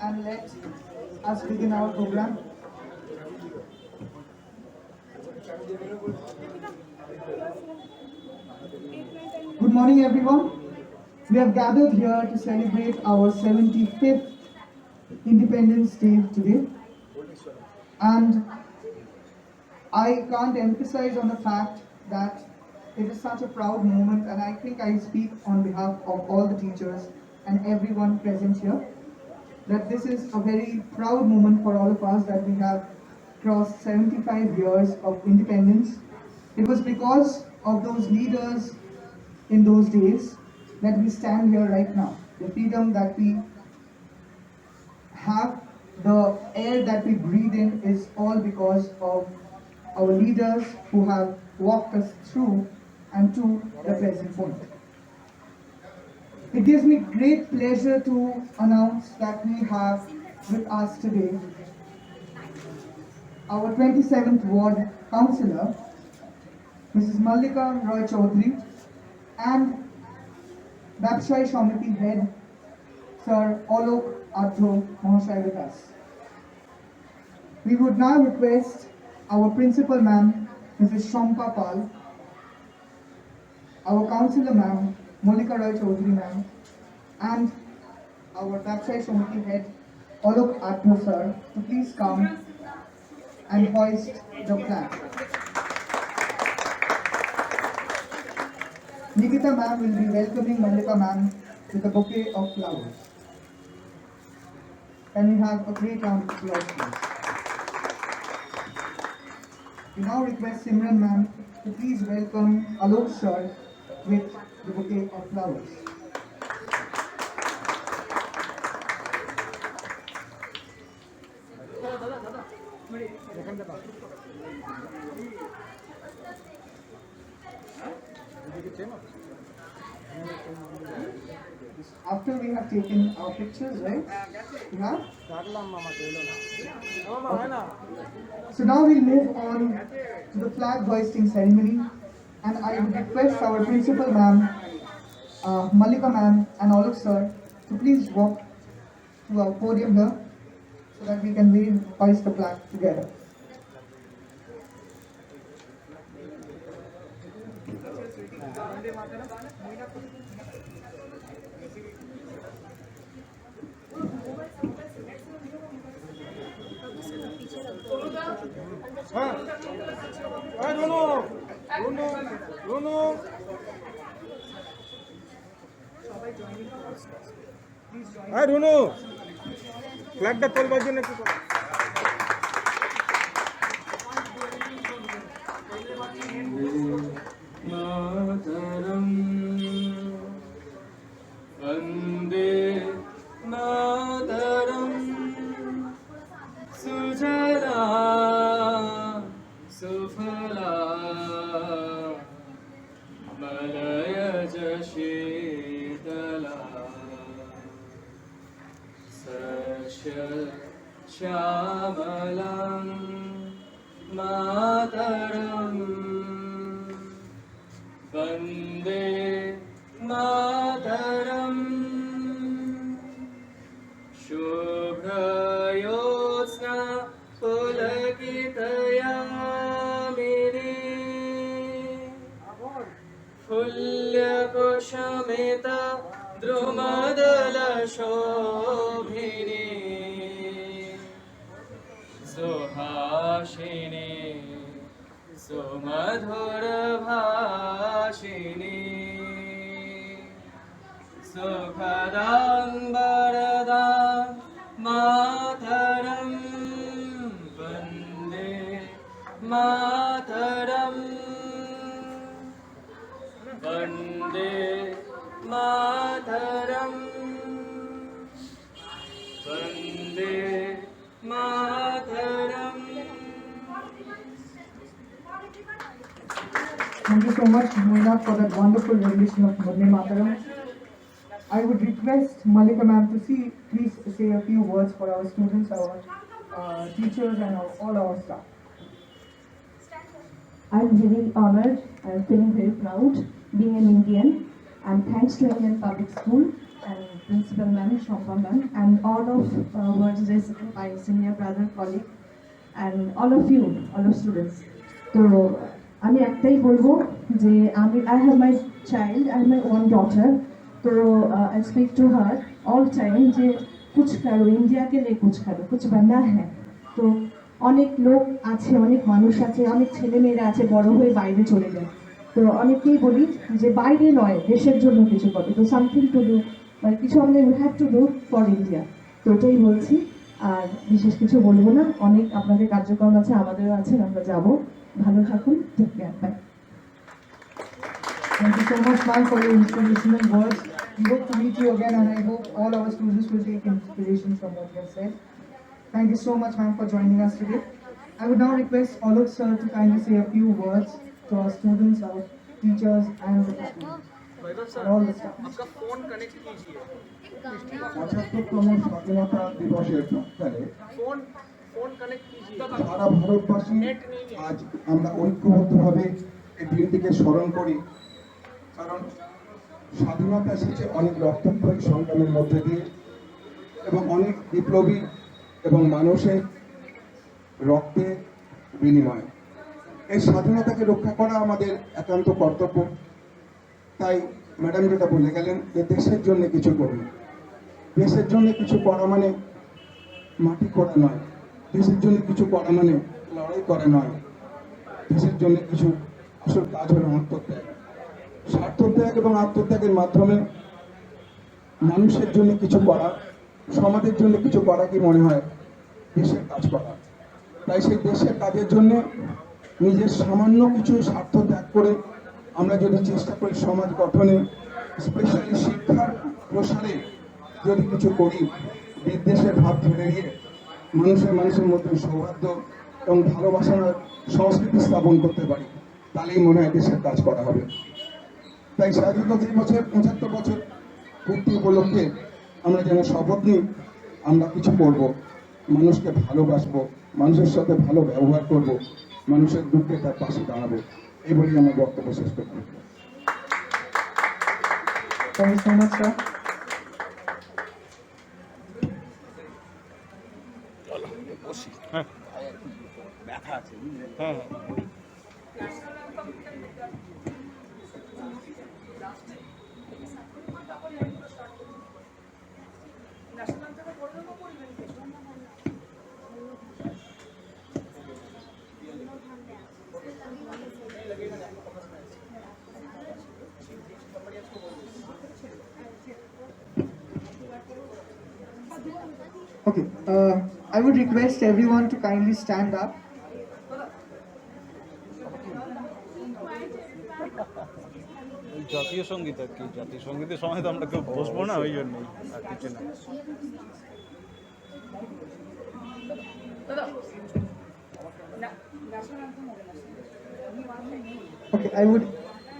and let us begin our program. Good morning, everyone. We have gathered here to celebrate our 75th Independence Day today. And I can't emphasize on the fact that it is such a proud moment, and I think I speak on behalf of all the teachers and everyone present here, that this is a very proud moment for all of us that we have crossed 75 years of independence. It was because of those leaders in those days that we stand here right now. The freedom that we have, the air that we breathe in is all because of our leaders who have walked us through and to the present point. It gives me great pleasure to announce that we have with us today our 27th Ward Councillor, Mrs. Mallika Roy Chaudhary, and Babshai Shamiti Head, Sir Alok Adho Mahashai with us. We would now request our Principal Ma'am, Mrs. Shampa Pal, our Councillor Ma'am, Mallika Roy Chaudhary Ma'am, and our Babshai Shamiti Head, Alok Adho Sir, to please come and hoist the flag. Nikita Ma'am will be welcoming Mallika Ma'am with a bouquet of flowers. Can we have a great round of applause, please? We now request Simran Ma'am to please welcome Alok Sir with the bouquet of flowers. After we have taken our pictures, right? You have? Okay. So now we'll move on to the flag hoisting ceremony, and I would request our Principal Ma'am, Mallika Ma'am and Alok Sir to please walk to our podium here so that we can hoist the flag together. I don't know. Flag the tall version. Vande Mataram Sujala Sufala Malaya Jashitala Sasha Shamalam Mataram Vande Mataram Shubhrayosna Pulakitaya Mini Fulya Kushamita Drumadala Shobhini Suhashini Sumadhura Bhashini Sukhadam Baradam Mataram Vande Mataram Vande Mataram Vande Mataram. Thank you so much, Moina, for that wonderful rendition of Vande Mataram. I would request Mallika Ma'am to please say a few words for our students, our teachers, and all our staff. I'm very honored and feeling very proud being an Indian, and thanks to Indian Public School and Principal Ma'am, Shompa Ma'am, and all of words recited by senior brother, colleague, and all of you, all of students. তো আমি একটাই বলবো যে I have my child, I have my one daughter. तो I speak to her all time যে कुछ करो India के लिए कुछ करो कुछ बनना है তো অনেক লোক আছে অনেক মানুষ আছে অনেক ছেলেমেয়েরা আছে বড় হয়ে বাইরে চলে যায় তো অনেকেই বলি যে বাইরে নয় দেশের জন্য কিছু করো তো সামথিং টু ডু মানে কিছু আমাদের we have to do for India তো ওটাই বলছি আর বিশেষ কিছু বলবো না অনেক আপনাদের কার্যক্রম আছে আমাদেরও আছে আমরা যাব ভালো থাকুন take care bye Thank you so much, ma'am, for your inspirational words. We hope to meet you again, and I hope all our students will take inspiration from what you have said. Thank you so much, ma'am, for joining us today. I would now request Alok sir to kindly say a few words to our students, our teachers, and the students. And all the staff. 75তম স্বাধীনতা দিবসের প্রাক্কালে সারা ভারতবাসী আজ আমরা ঐক্যবদ্ধভাবে এই দিনটিকে স্মরণ করি কারণ স্বাধীনতা এসেছে অনেক রক্তক্ষয়ী সংগ্রামের মধ্যে দিয়ে এবং অনেক বিপ্লবী এবং মানুষের রক্তের বিনিময়ে এই স্বাধীনতাকে রক্ষা করা আমাদের একান্ত কর্তব্য তাই ম্যাডাম যেটা বলে গেলেন যে দেশের জন্য কিছু করুন দেশের জন্য কিছু করা মানে মাটি করা নয় দেশের জন্য কিছু করা মানে লড়াই করা নয় দেশের জন্য কিছু আসল কাজ হলো আত্মত্যাগ স্বার্থত্যাগ এবং আত্মত্যাগের মাধ্যমে মানুষের জন্য কিছু করা সমাজের জন্য কিছু করা কি মনে হয় দেশের কাজ করা তাই সেই দেশের কাজের জন্য নিজের সামান্য কিছু স্বার্থ ত্যাগ করে আমরা যদি চেষ্টা করি সমাজ গঠনে স্পেশালি শিক্ষার প্রসারে যদি কিছু করি বিদ্বেষের ভাব ছেড়ে দিয়ে মানুষের মধ্যে সৌহার্দ্য এবং ভালোবাসার সংস্কৃতি স্থাপন করতে পারি তাহলেই মনে হয় দেশের কাজ করা হবে তাই স্বাধীনতা দিবসের 75 বছর পূর্তি উপলক্ষে আমরা যেন শপথ নিই আমরা কিছু করব মানুষকে ভালোবাসবো মানুষের সাথে ভালো ব্যবহার করব মানুষের দুঃখে তার পাশে দাঁড়াবো এই বলেই আমার বক্তব্য শেষ করব Thank you so much, sir. Okay, I would request everyone to kindly stand up. জাতীয় সঙ্গীত আর কি জাতীয় সঙ্গীতের সময় তো আমরা কেউ বসবো না ওই জন্যই আর কিছু না Okay, I would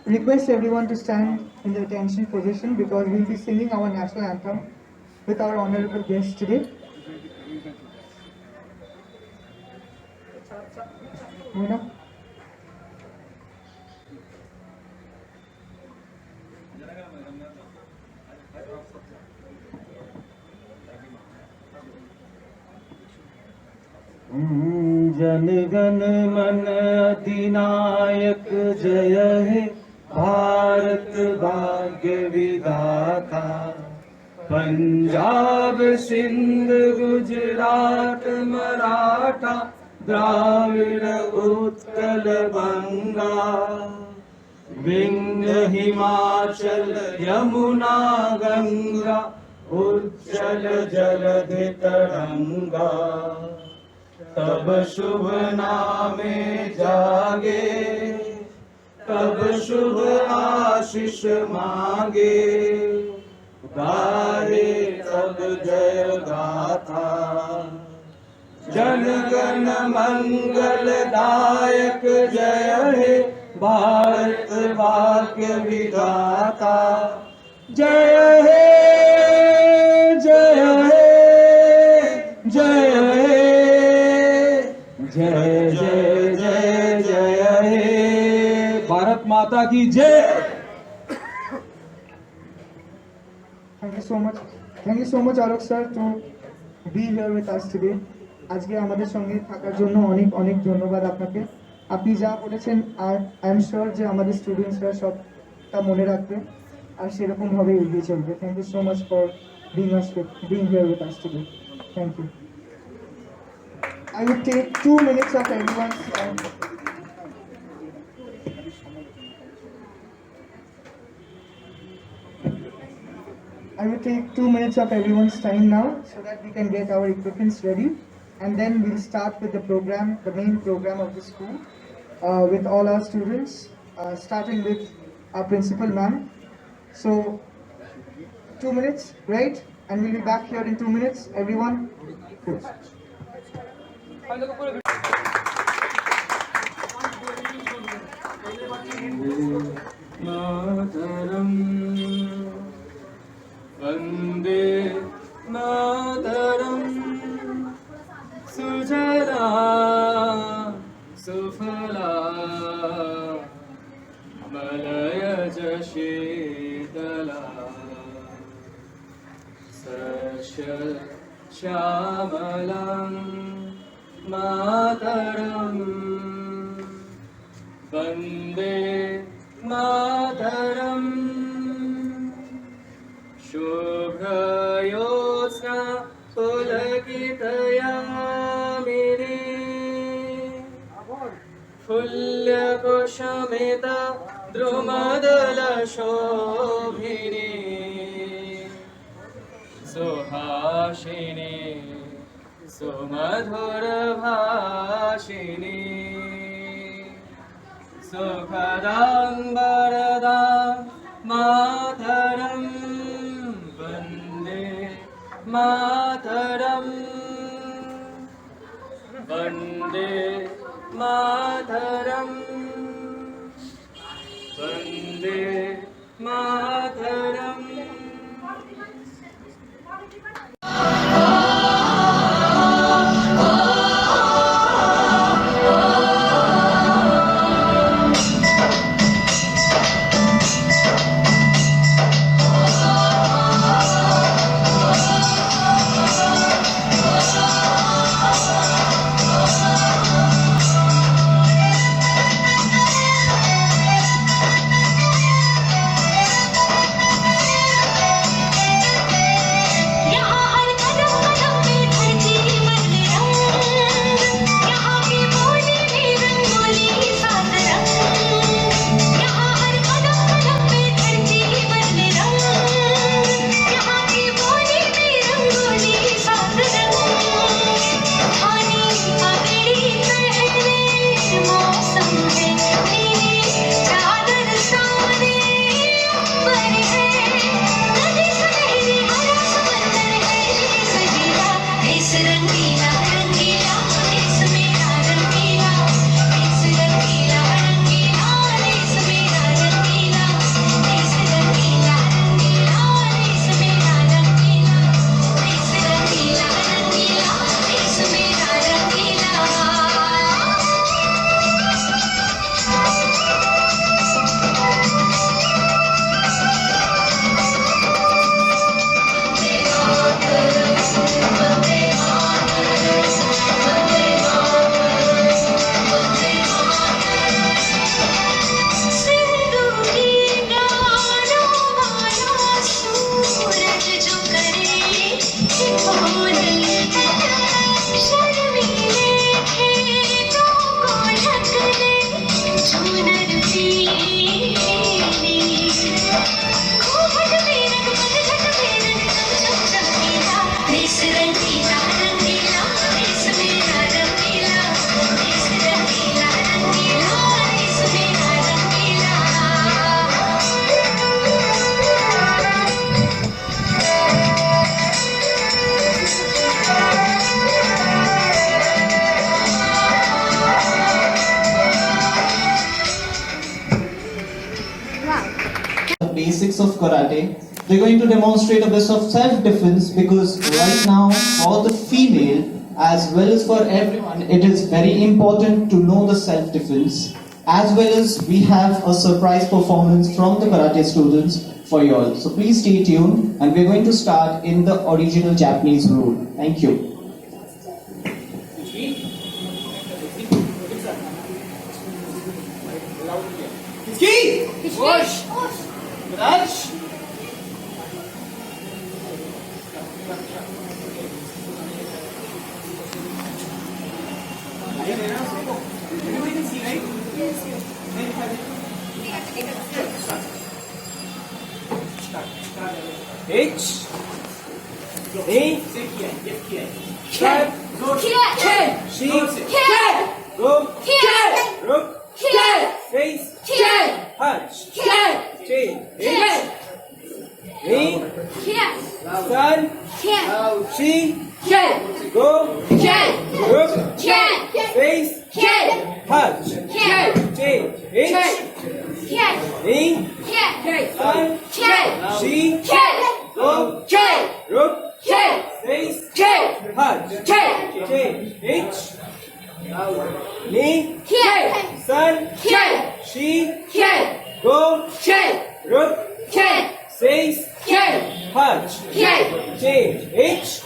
request everyone to stand in the attention position because we'll be singing our national anthem with our honorable guest today. Mona? Jana Gana मन अधिनायक जय हे भारत भाग्य विधाता पंजाब सिंध गुजरात मराठा द्राविड़ उत्कल बंगा विंध्य हिमाचल यमुना गंगा उज्जल जलधि तरंगा तब शुभ नामे जागे तब शुभ आशीष मांगे गाए तब जय गाथा जन गण मंगल दायक जय हे भारत भाग्य विधाता जय हे जय हे जय हे जय जय जय जय हे भारत माता की जय। Thank you so much. Thank you so much, Alok sir, to be here with us today. আজকে আমাদের সঙ্গে থাকার জন্য অনেক অনেক ধন্যবাদ আপনাকে। আপনি যা বলেছেন আর আই এম শিওর যে আমাদের স্টুডেন্টসরা সবটা মনে রাখবে আর সেরকমভাবে এগিয়ে চলবে। Thank you so much for being here with us today. Thank you. I would take 2 minutes of everyone's time. I will take 2 minutes of everyone's time now so that we can get our equipments ready, and then we'll start with the program, the main program of the school, with all our students, starting with our principal ma'am. So 2 minutes, right? And we'll be back here in 2 minutes. Everyone, good. मातरम वंदे मातरम सुजला सुफला मलयज शीतला श्यामलं मातरम वंदे मातरम शुभ्रयोत्स्ना पुलकितयामिनी फुल्लकुसुमिता द्रुमदलशोभिनी सुहासिनी सुमधुरभाषिणी सुखदां वरदां मातरं वन्दे मातरं वन्दे मातरं Vande Mataram Basics of karate. They're going to demonstrate a bit of self-defense because right now for the female as well as for everyone it is very important to know the self-defense, as well as we have a surprise performance from the karate students for you all. So please stay tuned, and we're going to start in the original Japanese rule. Thank you. H A Cat She Go Rook Face Punch Chain H Me Sun She Go Rook Face Punch Chain H Me Sun She Go Rook Face Punch Chain H Me Sun She Go Rook Face Punch Chain H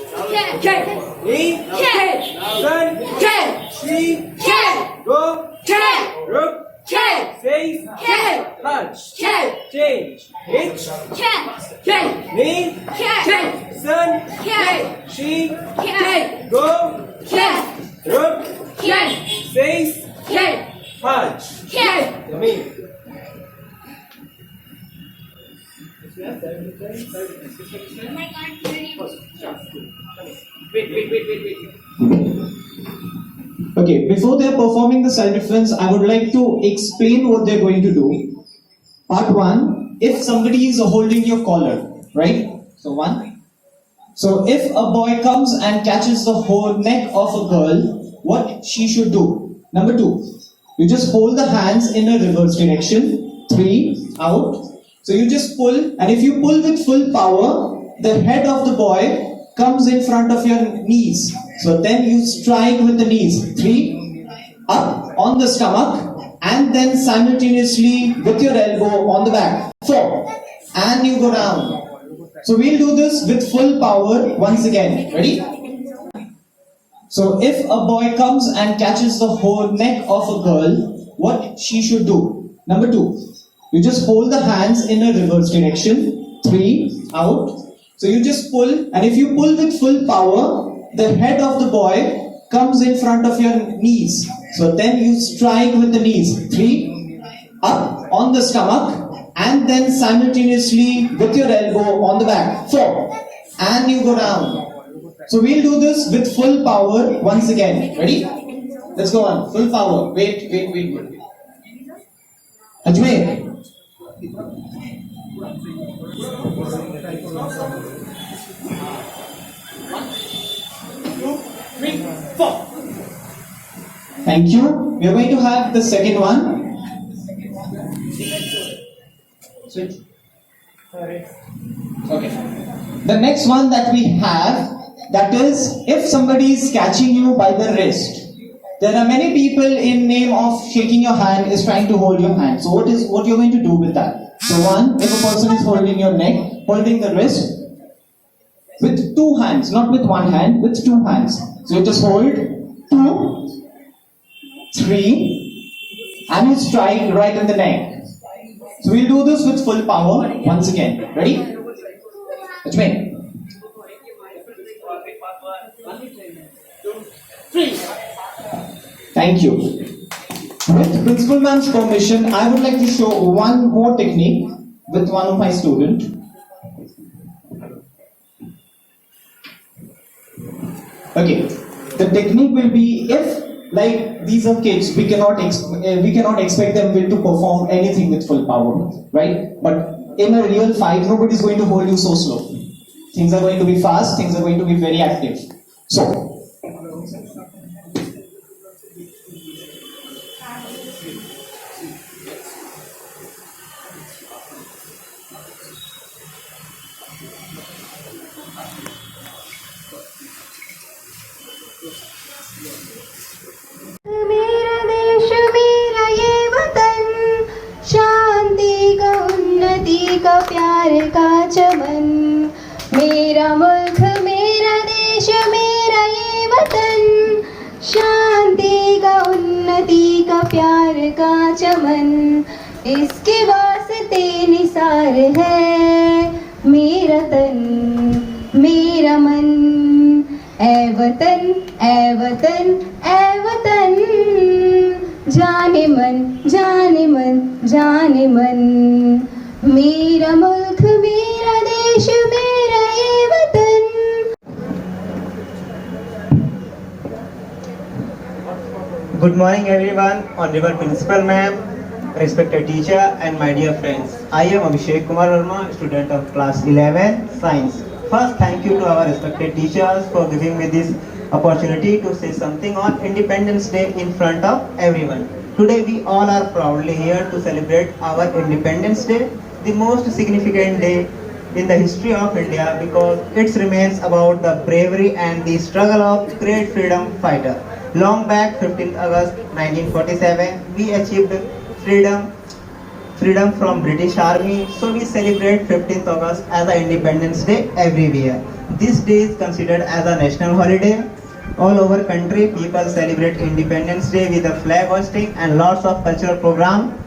Me Sun She Go Rook Face Punch Change H Me Sun She Go Rook Face Punch Me. Wait. Okay, before they're performing the self-defense, I would like to explain what they're going to do. Part 1, if somebody is holding your collar, right? So 1. So if a boy comes and catches the whole neck of a girl, what she should do? Number 2, you just hold the hands in a reverse direction. 3, out. So you just pull, and if you pull with full power, the head of the boy comes in front of your knees. So then you strike with the knees. 3, up on the stomach, and then simultaneously with your elbow on the back. 4, and you go down. So we'll do this with full power once again. Ready? So if a boy comes and catches the whole neck of a girl, what she should do? Number 2, you just hold the hands in a reverse direction. 3, out. So you just pull, and if you pull with full power, the head of the boy comes in front of your knees. So then you strike with the knees. 3, up on the stomach, and then simultaneously with your elbow on the back. 4, and you go down. So we'll do this with full power once again. Ready? Let's go on. Full power. Wait. Ajmer. Thank you. We are going to have the second one. Switch. Okay. The next one that we have, that is, if somebody is catching you by the wrist. There are many people in name of shaking your hand is trying to hold your hand. So what you're going to do with that? So 1, if a person is holding your neck, holding the wrist with 2 hands, not with 1 hand, with 2 hands. So you just hold 2, 3, and you strike right in the neck. So we'll do this with full power once again. Ready? Let's wait. 3. Thank you. With Principal Ma'am's permission, I would like to show one more technique with one of my students. Okay, the technique will be, if like these are kids, we cannot expect them to perform anything with full power, right? But in a real fight, nobody is going to hold you so slow. Things are going to be fast. Things are going to be very active. So. मेरा देश मेरा ये वतन शांति का उन्नति का प्यार का चमन, मेरा मुल्क मेरा देश मेरा ये वतन, शांति का उन्नति का प्यार का चमन, इसके वास्ते निसार है मेरा तन मेरा मन। ऐ वतन ऐ वतन ऐ वतन, जाने मन जाने मन जाने मन, मेरा मुल्क मेरा देश मेरा ये वतन। Good morning everyone, Honorable Principal Ma'am, respected teacher and my dear friends. I am Abhishek Kumar Verma, student of class 11 Science. First, thank you to our respected teachers for giving me this opportunity to say something on Independence Day in front of everyone. Today we all are proudly here to celebrate our Independence Day, the most significant day in the history of India because it remains about the bravery and the struggle of great freedom fighter. Long back, 15th August 1947, we achieved freedom from British Army, so we celebrate 15th August as an Independence Day every year. This day is considered as a national holiday. All over country, people celebrate Independence Day with a flag hoisting and lots of cultural program.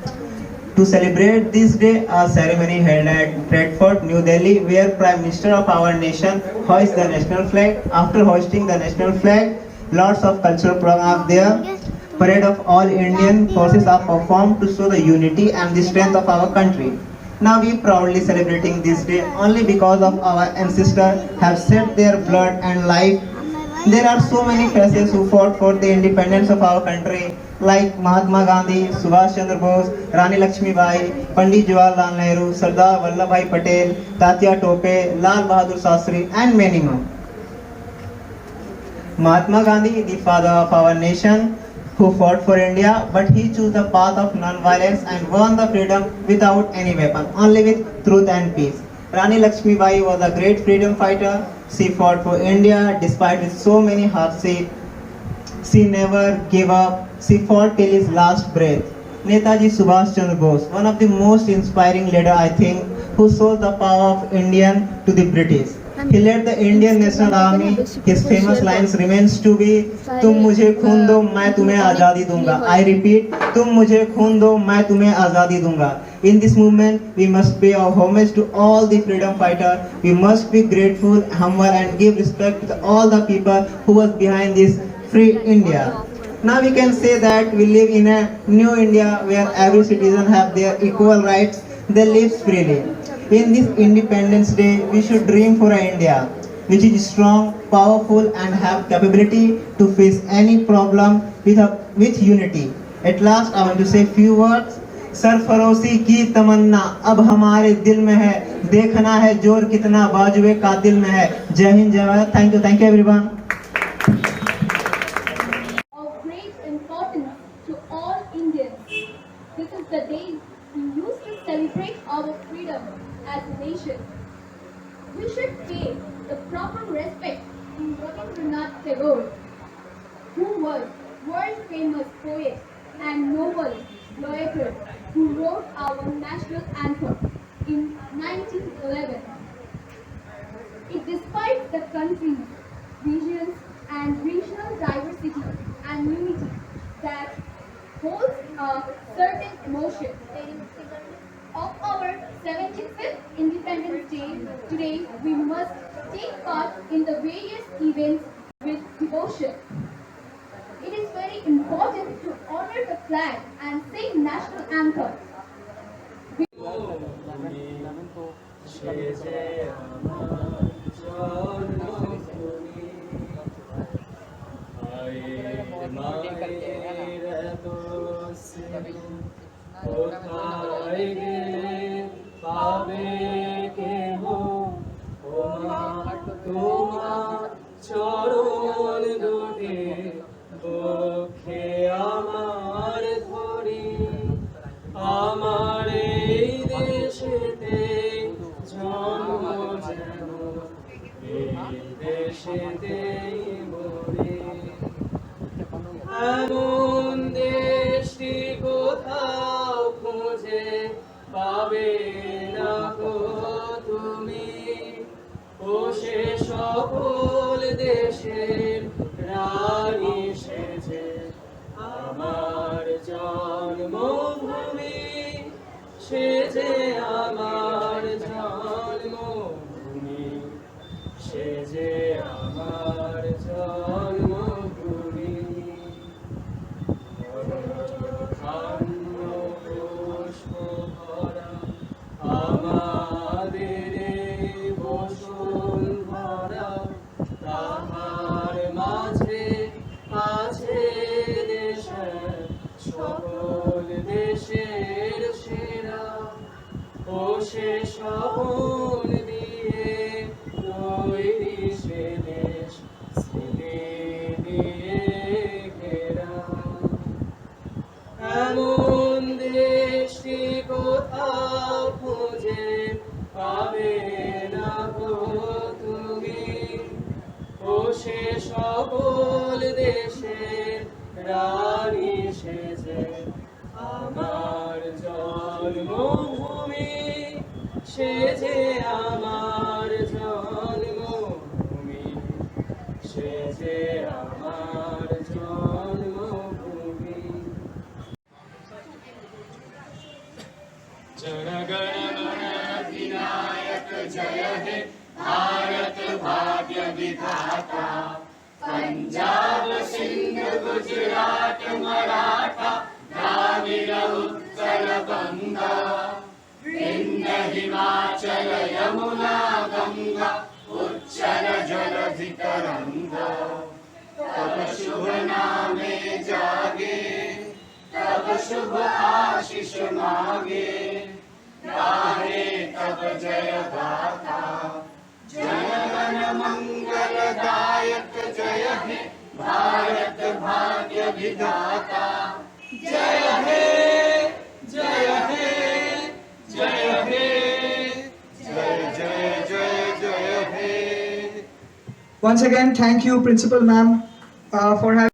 To celebrate this day, a ceremony held at Red Fort, New Delhi, where Prime Minister of our nation hoists the national flag. After hoisting the national flag, lots of cultural programs there. Parade of all Indian forces are performed to show the unity and the strength of our country. Now we proudly celebrating this day only because of our ancestors have shed their blood and life. There are so many faces who fought for the independence of our country, like Mahatma Gandhi, Subhash Chandra Bose, Rani Lakshmi Bai, Pandit Jawaharlal Nehru, Sardar Vallabhbhai Patel, Tatya Tope, Lal Bahadur Shastri, and many more. Mahatma Gandhi, the father of our nation, who fought for India, but he chose the path of non-violence and won the freedom without any weapon, only with truth and peace. Rani Lakshmi Bai was a great freedom fighter. She fought for India despite with so many hardships. She never gave up. She fought till his last breath. Netaji Subhash Chandra Bose, one of the most inspiring leader I think, who showed the power of Indian to the British. He led the Indian National Army. His famous lines remains to be, तुम मुझे खून दो मैं तुम्हें आजादी दूंगा. I repeat, तुम मुझे खून दो मैं तुम्हें आजादी दूंगा. In this movement, we must pay our homage to all the freedom fighters. We must be grateful, humble, and give respect to all the people who was behind this free India. Now we can say that we live in a new India where every citizen have their equal rights. They live freely. In this Independence Day, we should dream for an India which is strong, powerful, and have capability to face any problem with unity. At last, I want to say few words. सरफरोशी की तमन्ना अब हमारे दिल में है, देखना है जोर कितना बाजुए का दिल में है. जय हिंद जय Bharat. Thank you everyone. Of great importance to all Indians, this is the day we used to celebrate our freedom as a nation. We should pay the proper respect to Rabindranath Tagore, who was world-famous poet and novel lawyer who wrote our national anthem in 1911. Despite the country's visions and regional diversity and unity that holds a certain emotion. Of our 75th Independence Day, today we must take part in the various events with devotion. It is very important to honor the flag and sing national anthem. চরণ দুটি বক্ষে আমার ধরি, আমার এই দেশেতে জন্ম যেন এই দেশেতেই মরি। এমন দেশটি কোথাও খুঁজে পাবে না। স্বপন দিয়ে তৈরি সে দেশ স্মৃতি দিয়ে ঘেরা এমন দেশটি কোথাও খুঁজে পাবে না গো তুমি ও সে সকল দেশের রানী সেজে আমার জন্মভূমি সে যে আমার জন্মভূমি সে যে আমার জন্মভূমি जनगणमन अधिनायक जय हे भारत भाग्य विधाता पंजाब सिंध गुजरात मराठा द्राविड़ उत्कल बंगा विंध्य हिमाचल यमुना गंगा उच्चल जलधि तरंगा तब शुभ नामे जागे तब शुभ आशीष मांगे गाहे तब जय गाथा जनगण मंगलदायक जय हे भारत भाग्य विधाता जय हे जय हे जय हे जय जय जय जय हे Once again, thank you, Principal Ma'am, for having